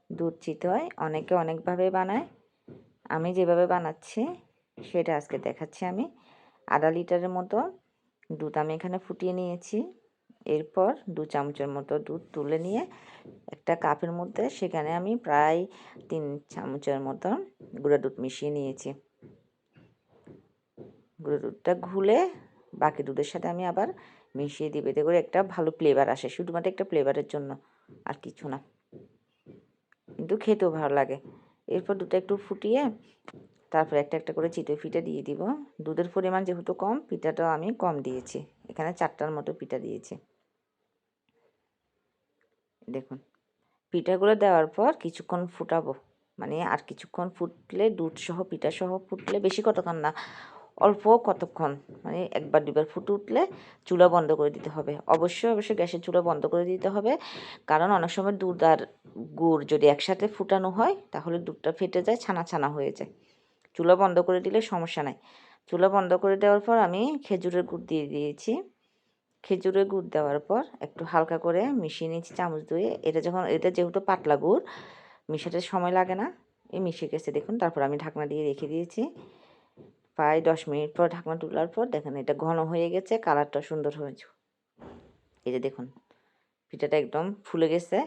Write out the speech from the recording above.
দুধ চিতই অনেকে অনেকভাবে বানায়। আমি যেভাবে বানাচ্ছি সেটা আজকে দেখাচ্ছি আমি। 1/2 লিটারের মতো দুধ আমি এখানে ফুটিয়ে নিয়েছি। এরপর 2 চামচের মতো দুধ তুলে নিয়ে একটা কাপের মধ্যে সেখানে আমি প্রায় 3 চামচের মতো গুঁড়া দুধ মিশিয়ে নিয়েছি। গুঁড়ো দুধটা ঘুলে বাকি দুধের সাথে আমি আবার মিশিয়ে দিব, এতে করে একটা ভালো ফ্লেভার আসে, শুধুমাত্র একটা ফ্লেভারের জন্য, আর কিছু না, কিন্তু খেতেও ভালো লাগে। এরপর দুধটা একটু ফুটিয়ে তারপর একটা একটা করে চিতই পিঠা দিয়ে দিব। দুধের পরিমাণ যেহেতু কম, পিঠাটাও আমি কম দিয়েছি, এখানে 4টার মতো পিঠা দিয়েছি। দেখুন, পিঠাগুলো দেওয়ার পর কিছুক্ষণ ফুটাবো, মানে আর কিছুক্ষণ ফুটলে দুধ সহ পিঠা সহ ফুটলে, বেশি কতক্ষণ না, অল্প কতক্ষণ, মানে 1-2বার ফুটে উঠলে চুলা বন্ধ করে দিতে হবে। অবশ্যই অবশ্যই গ্যাসের চুলা বন্ধ করে দিতে হবে, কারণ অনেক সময় দুধ আর গুড় যদি একসাথে ফুটানো হয় তাহলে দুধটা ফেটে যায়, ছানা ছানা হয়ে যায়। চুলা বন্ধ করে দিলে সমস্যা নাই। চুলা বন্ধ করে দেওয়ার পর আমি খেজুরের গুড় দিয়ে দিয়েছি। খেজুরের গুড় দেওয়ার পর একটু হালকা করে মিশিয়ে নিয়েছি চামচ দিয়ে। এটা যেহেতু পাতলা গুড়, মিশাতে সময় লাগে না, এই মিশে গেছে দেখুন। তারপর আমি ঢাকনা দিয়ে রেখে দিয়েছি। প্রায় 10 মিনিট পর ঢাকনা তোলার পর দেখেন এটা ঘন হয়ে গেছে, কালারটা সুন্দর হয়েছে। এই যে দেখুন, পিঠাটা একদম ফুলে গেছে।